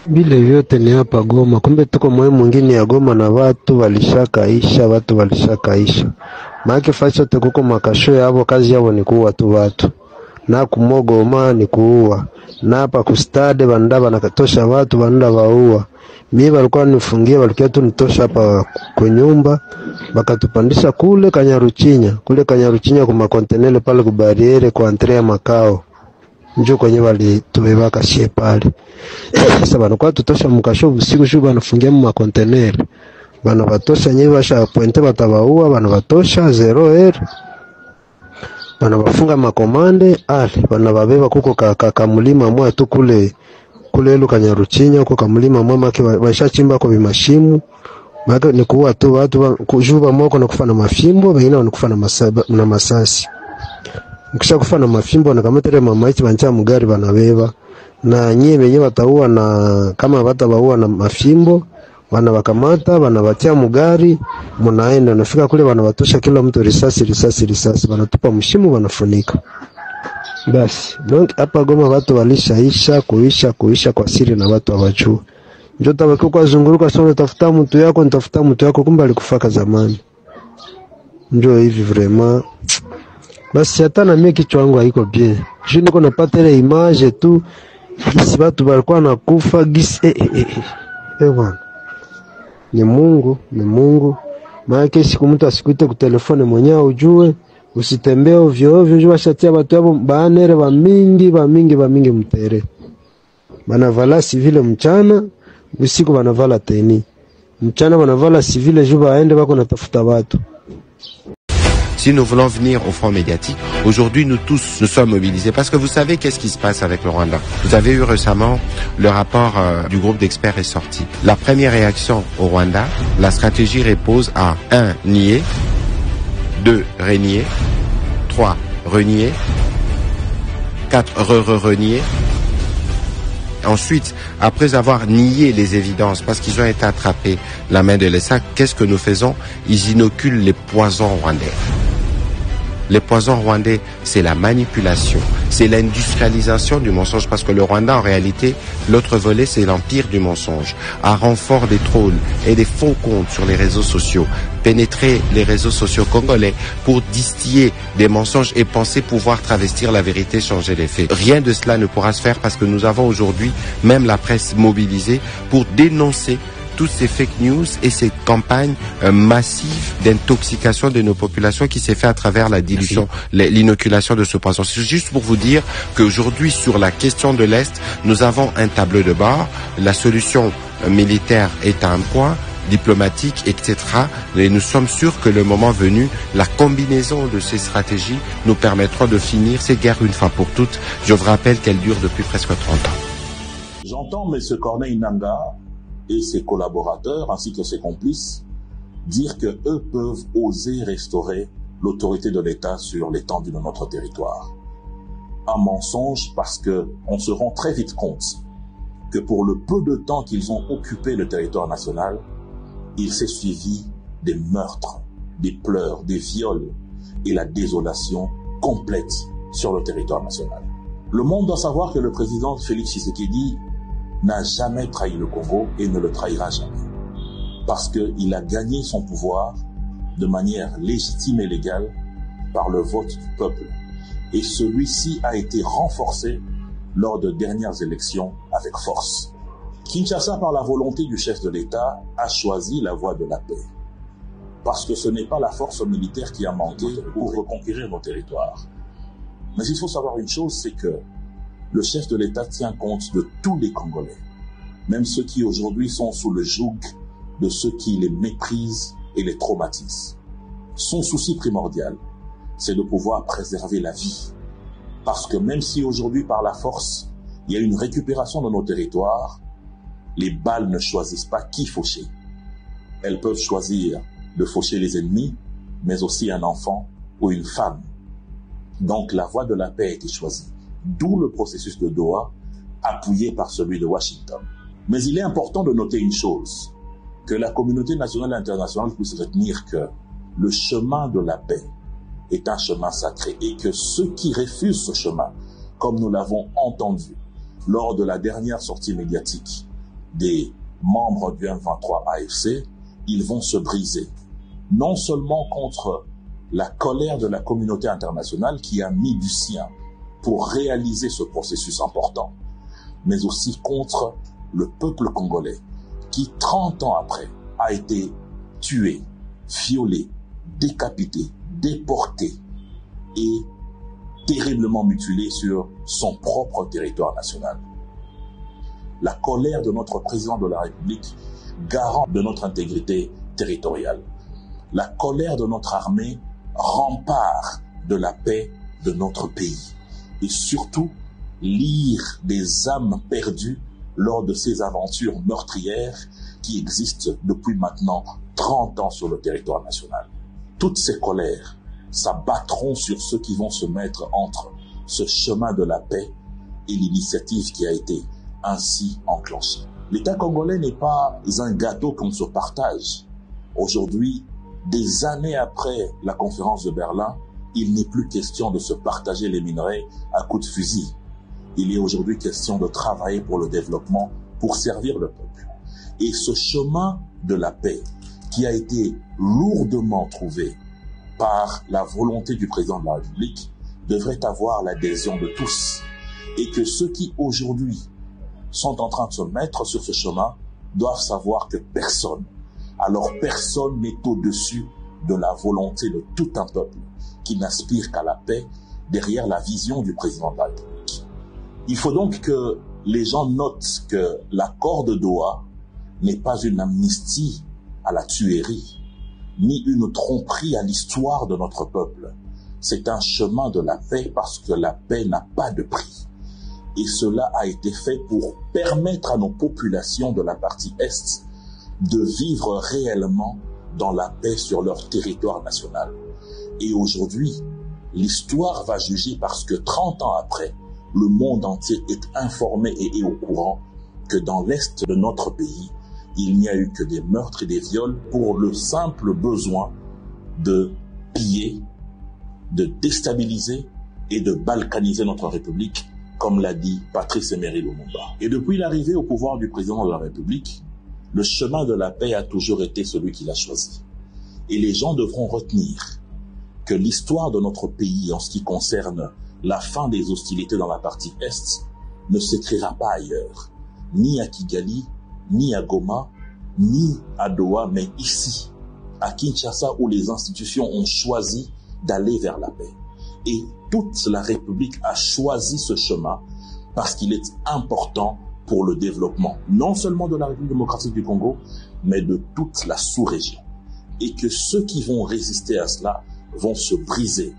Bile vyote ni hapa Goma, kumbe tuko mwe mwingine ya Goma na watu walishakaisha. Maana fasi yote kuko makasho yabo, kazi yabo ni kuua tu watu. Na kumogoma ni kuua. Na hapa kustade banda banakatosha watu banda waua. Mimi walikuwa nifungia, walikuwa tu nitosha hapa kwa nyumba, bakatupandisha kule Kanyaruchinya kwa makontenele pale ku bariere kwa Andrea makao. Njoo kwenye wali tubebaka shie pale. Sasa banakuwa tutosha mkasho usiku shuba banafungia mu makontenele. Bana batosha nyewe basha pointe batabaua, bana batosha 0R. Bana bafunga makomande ale, bana babeba kuko kamulima mwa tu kule Kanyaruchinya huko kamulima mwa make bashachimba kwa bimashimu. Maana ni kuua tu watu kujuba moko na kufa na mafimbo, wengine wanakufa na masasi. Mkisha kufa na mafimbo na kametere mamaiti bancha mugari banabeba. Na nyie wenyewe wataua na kama watabaua na mafimbo, wanawakamata, wanawatia mugari, munaenda nafika kule wanabatosha kila mtu risasi, wanatupa mshimu wanafunika. Basi, donc hapa Goma watu walishaisha kuisha kwa siri na watu hawajui. Njoo tabaki kwa zunguruka sio nitafuta mtu yako kumbe alikufaka zamani. Njoo hivi vraiment. Basi hata na mimi kichwa wangu haiko bien. Je niko napata ile image tu gisi watu walikuwa nakufa gisi bwana. Ni Mungu. Maana siku mtu asikuite ku telefone mwenyewe ujue, usitembee ovyo jua shatia watu hapo banere wa mingi mtere. Banavala civile mchana, usiku banavala teni. Mchana banavala civile juba aende bako natafuta watu. Si nous voulons venir au front médiatique, aujourd'hui nous tous nous sommes mobilisés parce que vous savez qu'est-ce qui se passe avec le Rwanda. Vous avez eu récemment le rapport du groupe d'experts est sorti. La première réaction au Rwanda, la stratégie repose à 1. Nier, 2. Renier, 3. Renier, 4. Renier. Ensuite, après avoir nié les évidences, parce qu'ils ont été attrapés la main de l'État, qu'est-ce que nous faisons? Ils inoculent les poisons rwandais. Les poisons rwandais, c'est la manipulation, c'est l'industrialisation du mensonge, parce que le Rwanda, en réalité, l'autre volet, c'est l'empire du mensonge, à renfort des trolls et des faux comptes sur les réseaux sociaux, pénétrer les réseaux sociaux congolais pour distiller des mensonges et penser pouvoir travestir la vérité, changer les faits. Rien de cela ne pourra se faire parce que nous avons aujourd'hui même la presse mobilisée pour dénoncer toutes ces fake news et ces campagnes massives d'intoxication de nos populations qui s'est fait à travers la dilution, l'inoculation de ce poison. C'est juste pour vous dire qu'aujourd'hui, sur la question de l'Est, nous avons un tableau de bord. La solution militaire est à un point, diplomatique, etc. Et nous sommes sûrs que le moment venu, la combinaison de ces stratégies nous permettra de finir ces guerres une fois pour toutes. Je vous rappelle qu'elles durent depuis presque 30 ans. J'entends M. Corneille Nangaa et ses collaborateurs ainsi que ses complices dire que eux peuvent oser restaurer l'autorité de l'État sur l'étendue de notre territoire. Un mensonge parce que on se rend très vite compte que pour le peu de temps qu'ils ont occupé le territoire national, il s'est suivi des meurtres, des pleurs, des viols et la désolation complète sur le territoire national. Le monde doit savoir que le président Félix Tshisekedi n'a jamais trahi le Congo et ne le trahira jamais. Parce qu'il a gagné son pouvoir de manière légitime et légale par le vote du peuple. Et celui-ci a été renforcé lors de dernières élections avec force. Kinshasa, par la volonté du chef de l'État, a choisi la voie de la paix. Parce que ce n'est pas la force militaire qui a manqué pour reconquérir nos territoires. Mais il faut savoir une chose, c'est que le chef de l'État tient compte de tous les Congolais, même ceux qui aujourd'hui sont sous le joug de ceux qui les méprisent et les traumatisent. Son souci primordial, c'est de pouvoir préserver la vie. Parce que même si aujourd'hui, par la force, il y a une récupération de nos territoires, les balles ne choisissent pas qui faucher. Elles peuvent choisir de faucher les ennemis, mais aussi un enfant ou une femme. Donc la voie de la paix a été choisie. D'où le processus de Doha, appuyé par celui de Washington. Mais il est important de noter une chose, que la communauté nationale et internationale puisse retenir que le chemin de la paix est un chemin sacré et que ceux qui refusent ce chemin, comme nous l'avons entendu lors de la dernière sortie médiatique des membres du M23 AFC, ils vont se briser. Non seulement contre la colère de la communauté internationale qui a mis du sien pour réaliser ce processus important, mais aussi contre le peuple congolais qui, 30 ans après, a été tué, violé, décapité, déporté et terriblement mutilé sur son propre territoire national. La colère de notre président de la République, garant de notre intégrité territoriale. La colère de notre armée, rempart de la paix de notre pays. Et surtout, lire des âmes perdues lors de ces aventures meurtrières qui existent depuis maintenant 30 ans sur le territoire national. Toutes ces colères s'abattront sur ceux qui vont se mettre entre ce chemin de la paix et l'initiative qui a été ainsi enclenchée. L'État congolais n'est pas un gâteau qu'on se partage. Aujourd'hui, des années après la conférence de Berlin, il n'est plus question de se partager les minerais à coups de fusil. Il est aujourd'hui question de travailler pour le développement, pour servir le peuple. Et ce chemin de la paix qui a été lourdement trouvé par la volonté du président de la République devrait avoir l'adhésion de tous. Et que ceux qui aujourd'hui sont en train de se mettre sur ce chemin doivent savoir que personne, alors personne n'est au-dessus de la volonté de tout un peuple qui n'aspire qu'à la paix derrière la vision du président de la République. Il faut donc que les gens notent que l'accord de Doha n'est pas une amnistie à la tuerie, ni une tromperie à l'histoire de notre peuple. C'est un chemin de la paix parce que la paix n'a pas de prix. Et cela a été fait pour permettre à nos populations de la partie Est de vivre réellement dans la paix sur leur territoire national. Et aujourd'hui, l'histoire va juger parce que 30 ans après, le monde entier est informé et est au courant que dans l'Est de notre pays, il n'y a eu que des meurtres et des viols pour le simple besoin de piller, de déstabiliser et de balkaniser notre République, comme l'a dit Patrice Emery Lumumba. Et depuis l'arrivée au pouvoir du président de la République, le chemin de la paix a toujours été celui qu'il a choisi. Et les gens devront retenir que l'histoire de notre pays en ce qui concerne la fin des hostilités dans la partie Est ne s'écrira pas ailleurs, ni à Kigali, ni à Goma, ni à Doha, mais ici, à Kinshasa, où les institutions ont choisi d'aller vers la paix. Et toute la République a choisi ce chemin parce qu'il est important pour le développement, non seulement de la République démocratique du Congo, mais de toute la sous-région. Et que ceux qui vont résister à cela vont se briser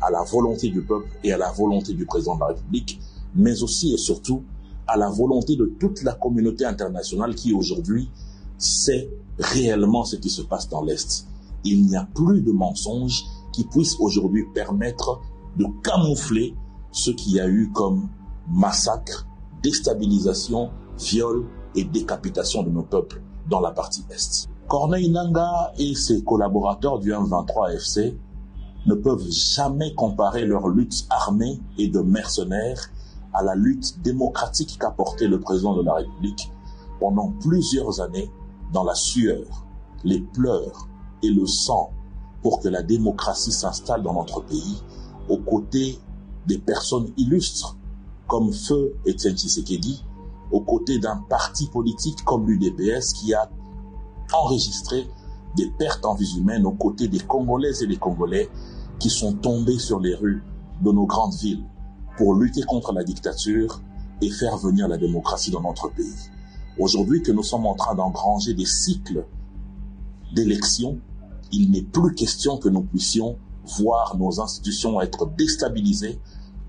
à la volonté du peuple et à la volonté du président de la République, mais aussi et surtout à la volonté de toute la communauté internationale qui aujourd'hui sait réellement ce qui se passe dans l'Est. Il n'y a plus de mensonges qui puissent aujourd'hui permettre de camoufler ce qu'il y a eu comme massacre, déstabilisation, viol et décapitation de nos peuples dans la partie Est. Corneille Nangaa et ses collaborateurs du M23 AFC ne peuvent jamais comparer leur lutte armée et de mercenaires à la lutte démocratique qu'a portée le président de la République pendant plusieurs années dans la sueur, les pleurs et le sang pour que la démocratie s'installe dans notre pays aux côtés des personnes illustres comme Feu Etienne Tshisekedi, aux côtés d'un parti politique comme l'UDPS qui a enregistré des pertes en vies humaines, aux côtés des Congolaises et des Congolais qui sont tombés sur les rues de nos grandes villes pour lutter contre la dictature et faire venir la démocratie dans notre pays. Aujourd'hui que nous sommes en train d'engranger des cycles d'élections, il n'est plus question que nous puissions voir nos institutions être déstabilisées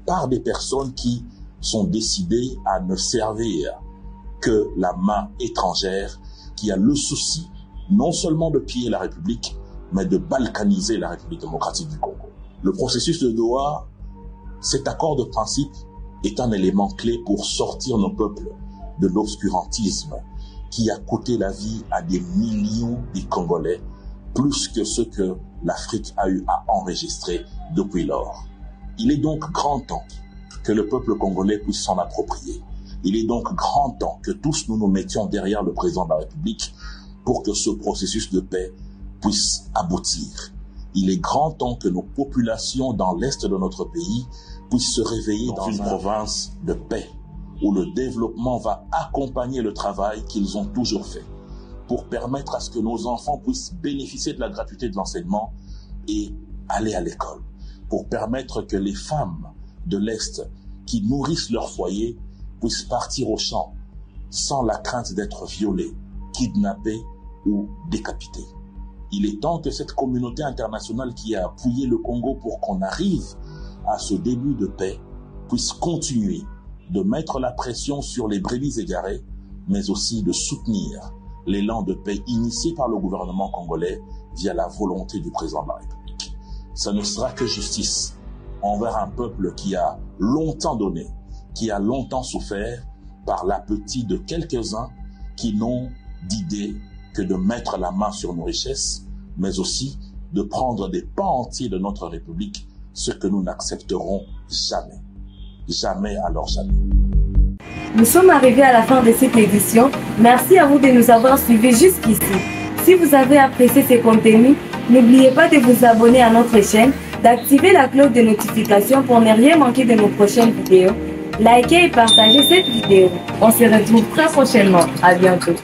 par des personnes qui sont décidées à ne servir que la main étrangère qui a le souci non seulement de piller la République, mais de balkaniser la République démocratique du Congo. Le processus de Doha, cet accord de principe, est un élément clé pour sortir nos peuples de l'obscurantisme qui a coûté la vie à des millions de Congolais, plus que ce que l'Afrique a eu à enregistrer depuis lors. Il est donc grand temps que le peuple congolais puisse s'en approprier. Il est donc grand temps que tous nous nous mettions derrière le président de la République pour que ce processus de paix puisse aboutir. Il est grand temps que nos populations dans l'est de notre pays puissent se réveiller dans une province de paix, où le développement va accompagner le travail qu'ils ont toujours fait, pour permettre à ce que nos enfants puissent bénéficier de la gratuité de l'enseignement et aller à l'école, pour permettre que les femmes de l'Est qui nourrissent leur foyer puissent partir au champ sans la crainte d'être violées, kidnappées ou décapitées. Il est temps que cette communauté internationale qui a appuyé le Congo pour qu'on arrive à ce début de paix puisse continuer de mettre la pression sur les brebis égarées, mais aussi de soutenir l'élan de paix initié par le gouvernement congolais via la volonté du président de la République. Ça ne sera que justice envers un peuple qui a longtemps donné, qui a longtemps souffert par l'appétit de quelques-uns qui n'ont d'idée que de mettre la main sur nos richesses, mais aussi de prendre des pans entiers de notre République, ce que nous n'accepterons jamais. Jamais, alors jamais. Nous sommes arrivés à la fin de cette édition. Merci à vous de nous avoir suivis jusqu'ici. Si vous avez apprécié ces contenus, n'oubliez pas de vous abonner à notre chaîne, d'activer la cloche de notification pour ne rien manquer de nos prochaines vidéos. Likez et partagez cette vidéo. On se retrouve très prochainement. À bientôt.